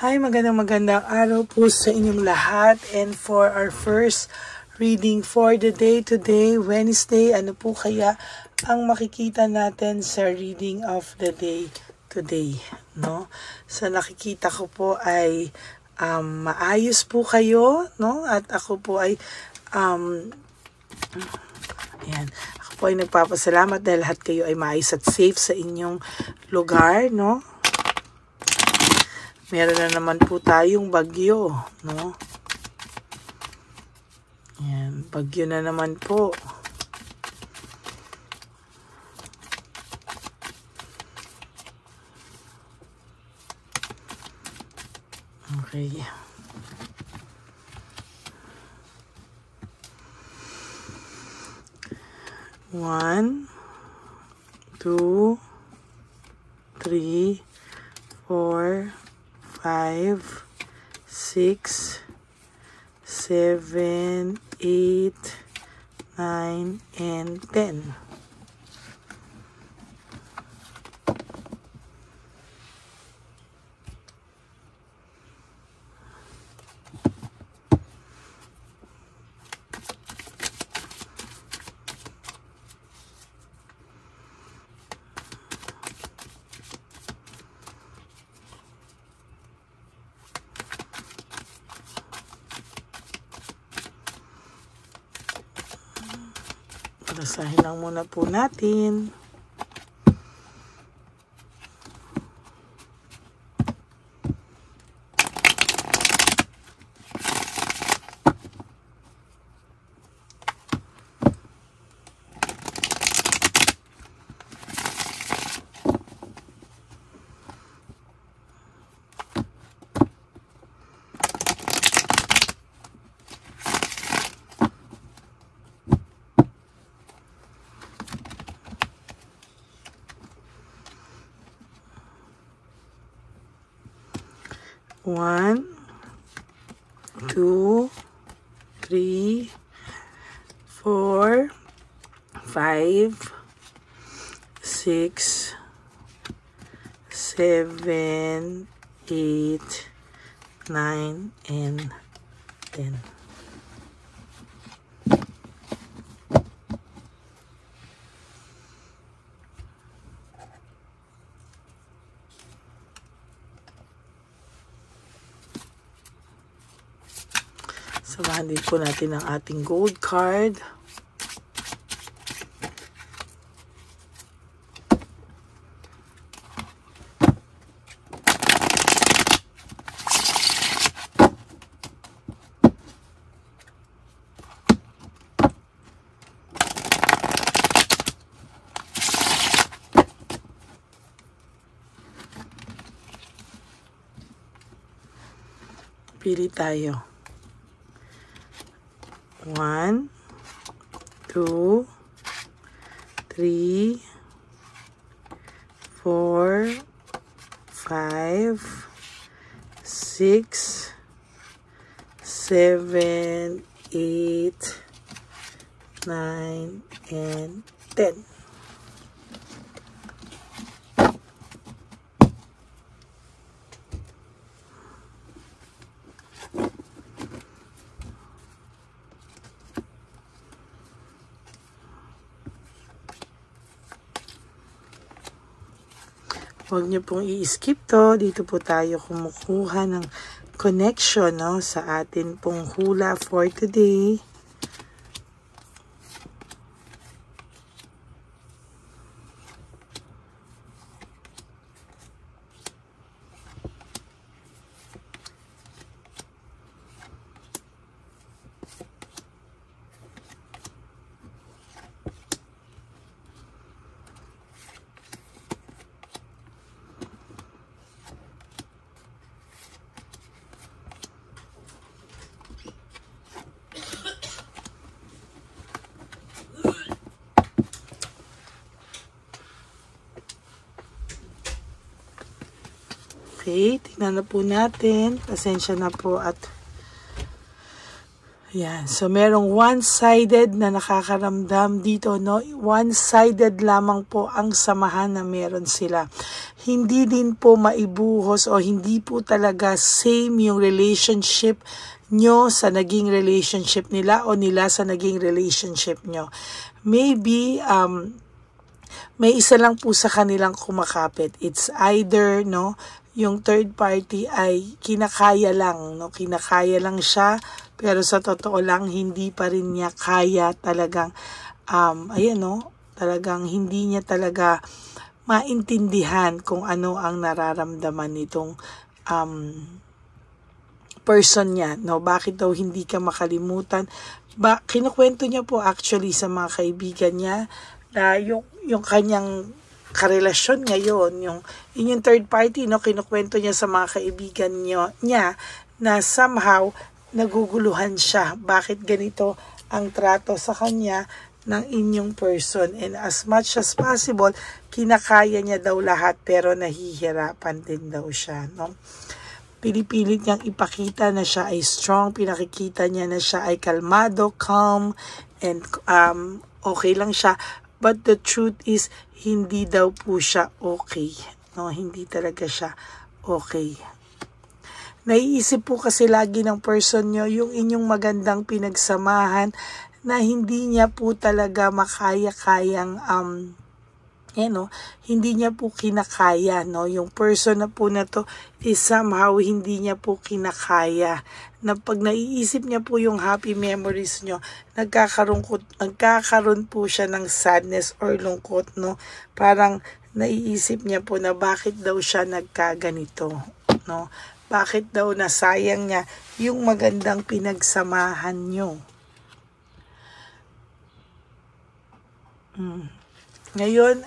Hi, magandang araw po sa inyong lahat. And for our first reading for the day today, Wednesday, ano po kaya ang makikita natin sa reading of the day today, no? Sa nakikita ko po ay maayos po kayo, no? At ako po ay ayan, ako po ay nagpapasalamat dahil lahat kayo ay maayos at safe sa inyong lugar, no? Meron na naman po tayong bagyo, no? Ayan, bagyo na naman po. Okay. One, two, three, 4, 5, 6, 7, 8, 9, and 10. Basahin lang muna po natin. One, 2, 3, 4, 5, 6, 7, 8, 9, and 10. Samahan din po natin ang ating gold card. Pili tayo. 1, 2, 3, 4, 5, 6, 7, 8, 9, and 10. Huwag niyo pong i-skip to. Dito po tayo kumukuha ng connection, no, sa atin pong hula for today. Okay, tingnan na po natin. Pasensya na po at Yan. So, merong one-sided na nakakaramdam dito, no? One-sided lamang po ang samahan na meron sila. Hindi din po maibuhos o hindi po talaga same yung relationship nyo sa naging relationship nila o nila sa naging relationship nyo. Maybe, may isa lang po sa kanilang kumakapit. It's either, no, yung third party ay kinakaya lang, no? Kinakaya lang siya, pero sa totoo lang, hindi pa rin niya kaya talagang, ayan, no? Talagang hindi niya talaga maintindihan kung ano ang nararamdaman nitong person niya, no? Bakit daw hindi ka makalimutan? Kinukwento niya po actually sa mga kaibigan niya na yung kanyang karelasyon ngayon, yung third party, no? Kinukwento niya sa mga kaibigan niya na somehow naguguluhan siya. Bakit ganito ang trato sa kanya ng inyong person? And as much as possible, kinakaya niya daw lahat pero nahihirapan din daw siya, no? Pinipilit niyang ipakita na siya ay strong, pinakikita niya na siya ay kalmado, calm, and okay lang siya. But the truth is, hindi daw po siya okay, no? Hindi talaga siya okay. Naiisip po kasi lagi ng person nyo yung inyong magandang pinagsamahan na hindi niya po talaga makaya-kayang, hindi niya po kinakaya, no? Yung person na po na to is somehow hindi niya po kinakaya. Na pag naiisip niya po yung happy memories nyo, nagkakaroon po siya ng sadness or lungkot, no? Parang naiisip niya po na bakit daw siya nagkaganito, no? Bakit daw nasayang niya yung magandang pinagsamahan nyo? Ngayon,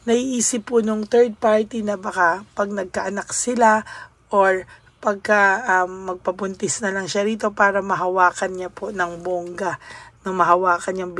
naiisip po nung third party na baka pag nagkaanak sila or pagka magpabuntis na lang siya rito para mahawakan niya po ng bongga, na mahawakan niyang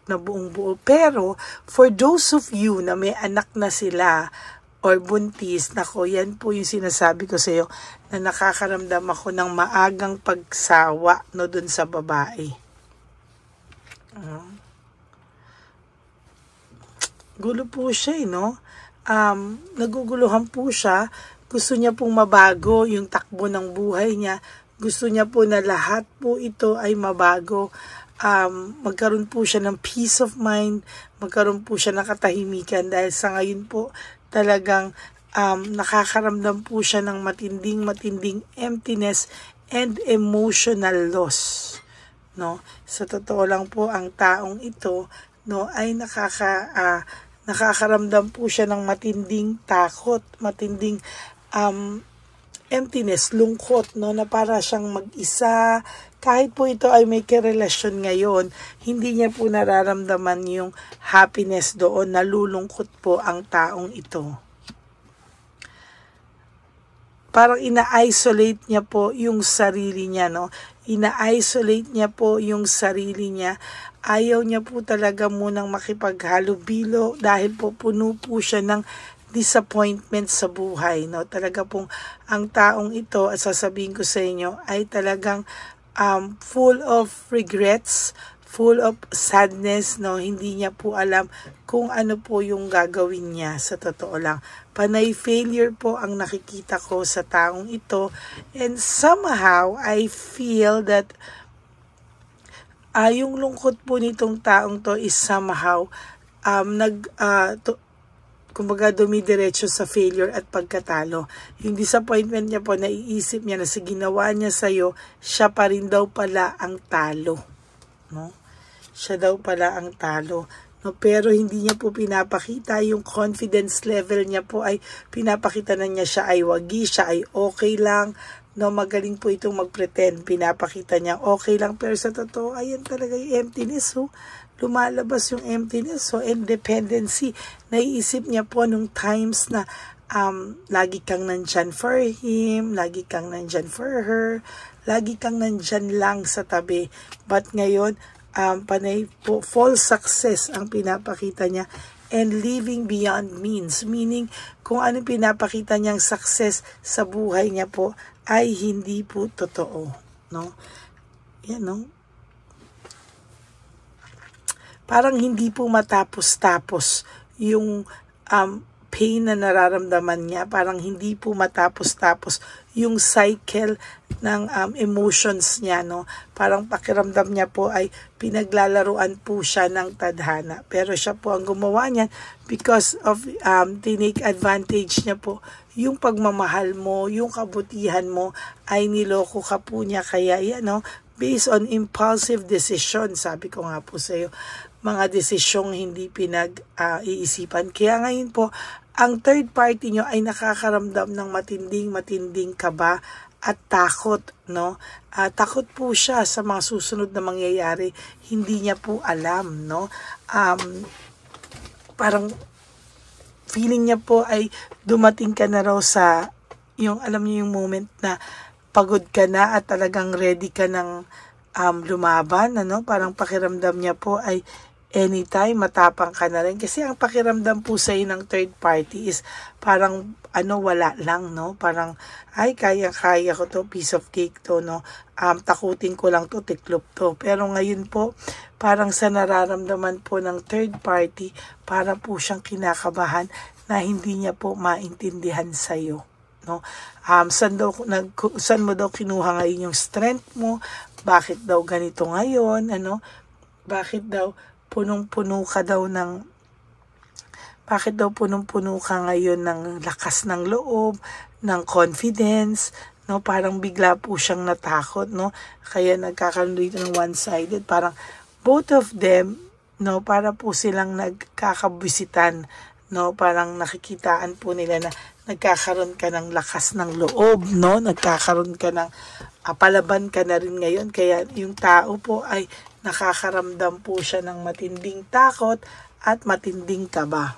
na buong buo. Pero, for those of you na may anak na sila or buntis, nako, yan po yung sinasabi ko sa iyo na nakakaramdam ako ng maagang pagsawa, no, dun sa babae. Gulo po siya, no? Naguguluhan po siya. Gusto niya pong mabago yung takbo ng buhay niya. Gusto niya po na lahat po ito ay mabago. Magkaroon po siya ng peace of mind. Magkaroon po siya ng katahimikan dahil sa ngayon po talagang nakakaramdam po siya ng matinding nakaka-emptiness and emotional loss, no? Sa totoo lang po, ang taong ito, no, ay nakakaramdam po siya ng matinding takot, matinding emptiness, lungkot, no, na para siyang mag-isa. Kahit po ito ay may karelasyon ngayon, hindi niya po nararamdaman yung happiness doon, nalulungkot po ang taong ito. Parang ina-isolate niya po yung sarili niya, no? Ina-isolate niya po yung sarili niya. Ayaw niya po talaga munang makipaghalubilo dahil po puno po siya ng disappointment sa buhay, no? Talaga pong ang taong ito, at sasabihin ko sa inyo, ay talagang full of regrets, full of sadness, no? Hindi niya po alam kung ano po yung gagawin niya, sa totoo lang. Panay failure po ang nakikita ko sa taong ito, and somehow I feel that yung lungkot po nitong taong to is somehow kumbaga dumidiretso sa failure at pagkatalo. Yung disappointment niya po, naiisip niya na sa ginawa niya sa'yo, siya pa rin daw pala ang talo, no? Siya daw pala ang talo, no? Pero hindi niya po pinapakita yung confidence level niya po, ay pinapakita na niya siya ay wagi, siya ay okay lang, no? Magaling po itong mag-pretend, pinapakita niya okay lang, pero sa totoo, ayan talaga yung emptiness, oh. Lumalabas yung emptiness, so independency. Naiisip niya po nung times na lagi kang nandyan for him, lagi kang nandyan for her, lagi kang nandyan lang sa tabi. But ngayon, panay po, false success ang pinapakita niya, and living beyond means, meaning kung ano pinapakita niyang success sa buhay niya po ay hindi po totoo, no? yan, no? Parang hindi po matapos-tapos yung pain na nararamdaman niya. Parang hindi po matapos-tapos yung cycle ng emotions niya, no? Parang pakiramdam niya po ay pinaglalaruan po siya ng tadhana. Pero siya po ang gumawa niyan because of tinake advantage niya po yung pagmamahal mo, yung kabutihan mo ay niloko ka po niya. Kaya yan, no? Based on impulsive decision, sabi ko nga po sa iyo, mga desisyong hindi pinag-iisipan. Kaya ngayon po, ang third party nyo ay nakakaramdam ng matinding kaba at takot, no? Takot po siya sa mga susunod na mangyayari. Hindi niya po alam, no? Parang feeling niya po ay dumating ka na raw sa yung, alam niyo yung moment na pagod ka na at talagang ready ka ng lumaban, ano? Parang pakiramdam niya po ay anytime matapang ka na rin. Kasi ang pakiramdam po sa ng third party is parang wala lang, no? Parang ay kaya ko to, piece of cake to, no? Takutin ko lang to, tiklop to. Pero ngayon po, parang sa nararamdaman po ng third party, para po siyang kinakabahan na hindi niya po maintindihan sa iyo, no? Saan mo daw kinuha ngayon yung strength mo? Bakit daw ganito ngayon, ano? Bakit daw punong-puno ka ngayon ng lakas ng loob, ng confidence, no? Parang bigla po siyang natakot, no? Kaya nagkakaroon dito ng one-sided, parang both of them, no, para po silang nagkakabisitan, no? Parang nakikitaan po nila na nagkakaroon ka ng lakas ng loob, no? Nagkakaroon ka ng palaban ka na rin ngayon. Kaya yung tao po ay nakakaramdam po siya ng matinding takot at matinding kaba.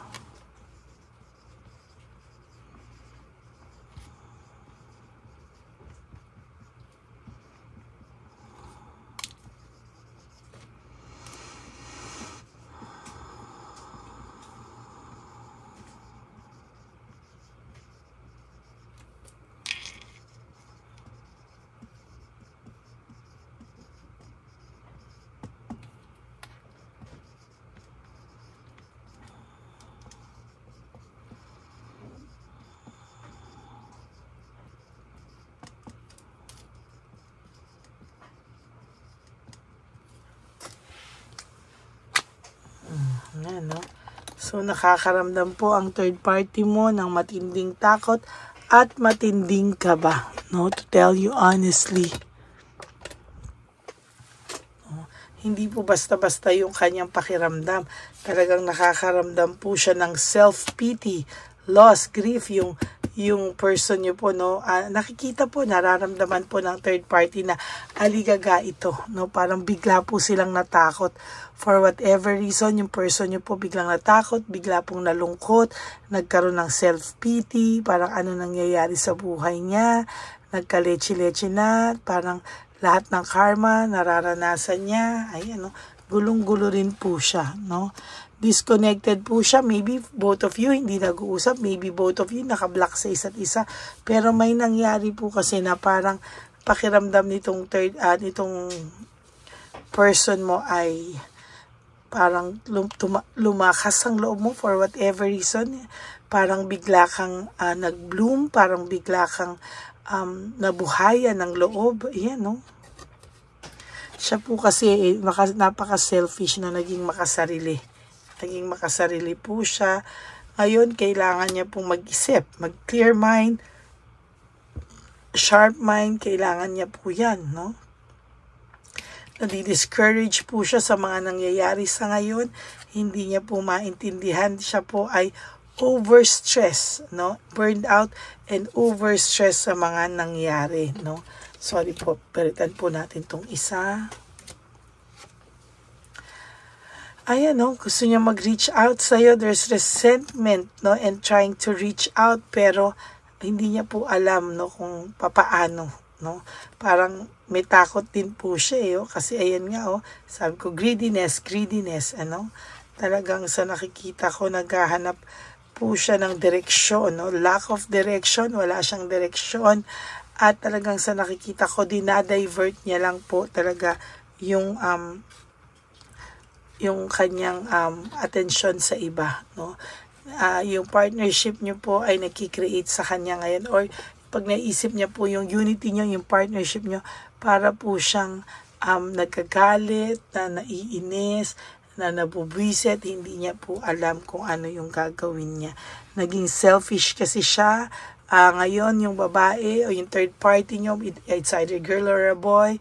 No? So, nakakaramdam po ang third party mo ng matinding takot at matinding kaba, no? To tell you honestly. No? Hindi po basta-basta yung kanyang pakiramdam. Talagang nakakaramdam po siya ng self-pity, loss, grief, yung person nyo po, no? Nakikita po, nararamdaman po ng third party na aligaga ito, no? Parang bigla po silang natakot. For whatever reason, yung person nyo po biglang natakot, bigla pong nalungkot, nagkaroon ng self-pity, parang ano nangyayari sa buhay niya, nagkaleche-leche na, parang lahat ng karma, nararanasan niya, ayan, no? Gulong-gulo rin po siya, no? Disconnected po siya. Maybe both of you hindi nag-uusap. Maybe both of you naka-block sa isa't isa. Pero may nangyari po kasi na parang pakiramdam nitong nitong person mo ay parang lumakas ang loob mo for whatever reason. Parang bigla kang nag-bloom. Parang bigla kang nabuhayan ng loob. Ayan, no? Siya po kasi napaka-selfish na naging makasarili. Naging makasarili po siya. Ngayon, kailangan niya pong mag-isip. Mag-clear mind, sharp mind, kailangan niya po yan, no? Nadi-discourage po siya sa mga nangyayari sa ngayon. Hindi niya po maintindihan. Siya po ay overstress, no? Burned out and overstress sa mga nangyayari, no? Sorry po, palitan po natin tong isa. Ayan, no, gusto niya mag-reach out sa'yo. There's resentment, no, and trying to reach out, pero hindi niya po alam, no, kung papaano, no. Parang may takot din po siya, kasi ayan nga, sabi ko, greediness, ano. Talagang sa nakikita ko, naghahanap po siya ng direksyon, no. Lack of direction, wala siyang direksyon. at talagang sa nakikita ko, dinadivert niya lang po talaga yung kanyang atensyon sa iba, no? Yung partnership niyo po ay nagki-create sa kanya ngayon, or pag naisip niya po yung unity niyo, yung partnership niyo, para po siyang nagkagalit, na naiinis, na nabubwisit, hindi niya po alam kung ano yung gagawin niya. Naging selfish kasi siya. Ngayon, yung babae o yung third party niyo, it's either girl or a boy,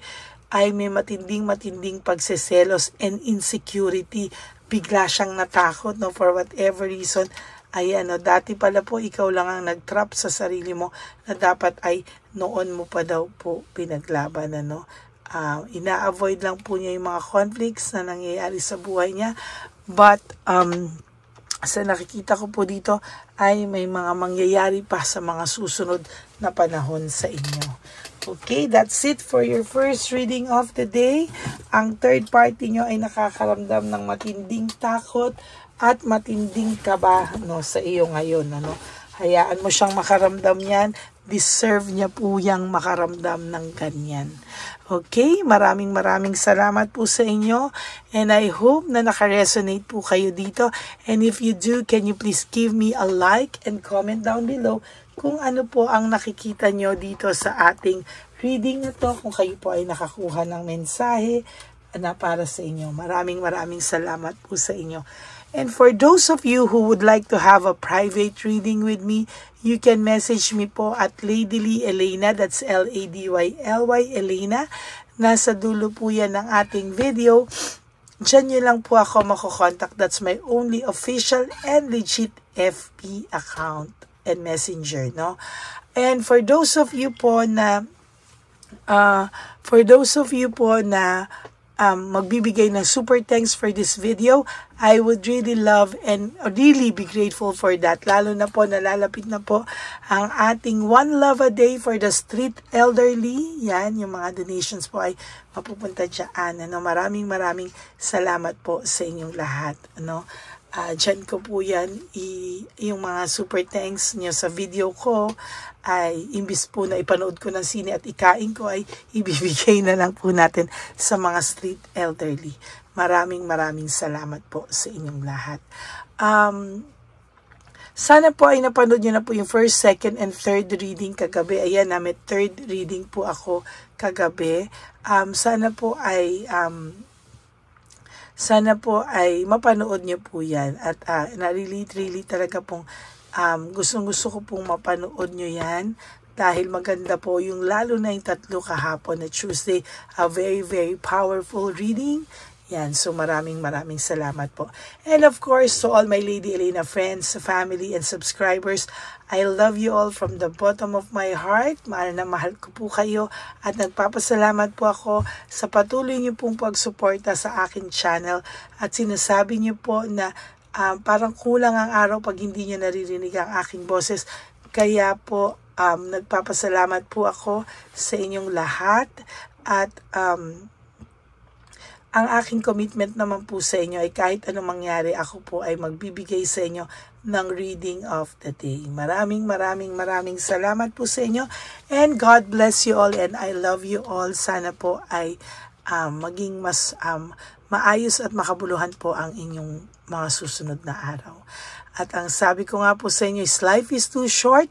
ay may matinding pagseselos and insecurity. Bigla siyang natakot, no, for whatever reason. Ayan, no, dati pala po ikaw lang ang nag-trap sa sarili mo na dapat ay noon mo pa daw po pinaglaban, no. Ina-avoid lang po niya yung mga conflicts na nangyayari sa buhay niya. But, sa nakikita ko po dito ay may mga mangyayari pa sa mga susunod na panahon sa inyo. Okay, that's it for your first reading of the day. Ang third party nyo ay nakakaramdam ng matinding takot at matinding kaba, no, sa iyo ngayon. Ano? Hayaan mo siyang makaramdam yan. Deserve niya po yang makaramdam ng ganyan. Okay, maraming salamat po sa inyo. And I hope na nakaresonate po kayo dito. And if you do, can you please give me a like and comment down below kung ano po ang nakikita nyo dito sa ating reading na to, kung kayo po ay nakakuha ng mensahe na para sa inyo. Maraming salamat po sa inyo. And for those of you who would like to have a private reading with me, you can message me po at Ladyly Elena, that's Ladyly Elena. Nasa dulo po yan ng ating video. Diyan nyo lang po ako makokontak. That's my only official and legit FB account and messenger, no? And for those of you po na magbibigay ng super thanks for this video, I would really love and really be grateful for that. Lalo na po, nalalapit na po ang ating One Love a Day for the Street Elderly. Yan, yung mga donations po ay mapupunta dyan. Ano, maraming salamat po sa inyong lahat. Ano, dyan ko po yan, yung mga super thanks nyo sa video ko, ay imbis po na ipanood ko ng sine at ikain ko, ay ibibigay na lang po natin sa mga street elderly. Maraming salamat po sa inyong lahat. Sana po ay napanood nyo na po yung first, second, and third reading kagabi. Ayan, may third reading po ako kagabi. Sana po ay mapanood nyo po yan. At really talaga pong gustong-gusto ko pong mapanood nyo yan. Dahil maganda po yung lalo na yung tatlo kahapon na Tuesday. A very powerful reading. Yan, so maraming salamat po. And of course, to all my Lady Elena friends, family, and subscribers, I love you all from the bottom of my heart. Mahal na mahal ko po kayo at nagpapasalamat po ako sa patuloy niyo pong pagsuporta sa aking channel at sinasabi niyo po na parang kulang ang araw pag hindi niyo naririnig ang aking boses. Kaya po, nagpapasalamat po ako sa inyong lahat at ang aking commitment naman po sa inyo ay kahit anong mangyari, ako po ay magbibigay sa inyo ng reading of the day. Maraming salamat po sa inyo. And God bless you all and I love you all. Sana po ay maging mas maayos at makabuluhan po ang inyong mga susunod na araw. At ang sabi ko nga po sa inyo is life is too short.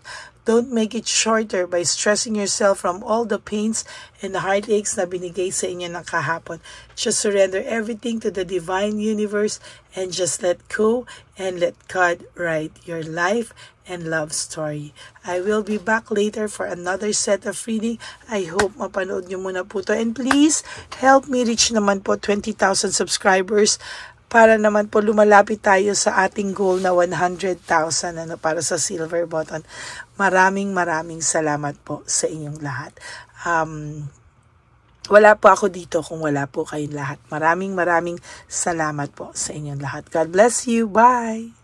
Don't make it shorter by stressing yourself from all the pains and the heartaches na binigay sa inyo ng kahapon. Just surrender everything to the divine universe and just let go and let God write your life and love story. I will be back later for another set of reading. I hope mapanood nyo muna po to. And please, help me reach naman po 20,000 subscribers para naman po lumalapit tayo sa ating goal na 100,000 para sa silver button. Maraming salamat po sa inyong lahat. Wala po ako dito kung wala po kayong lahat. Maraming salamat po sa inyong lahat. God bless you. Bye!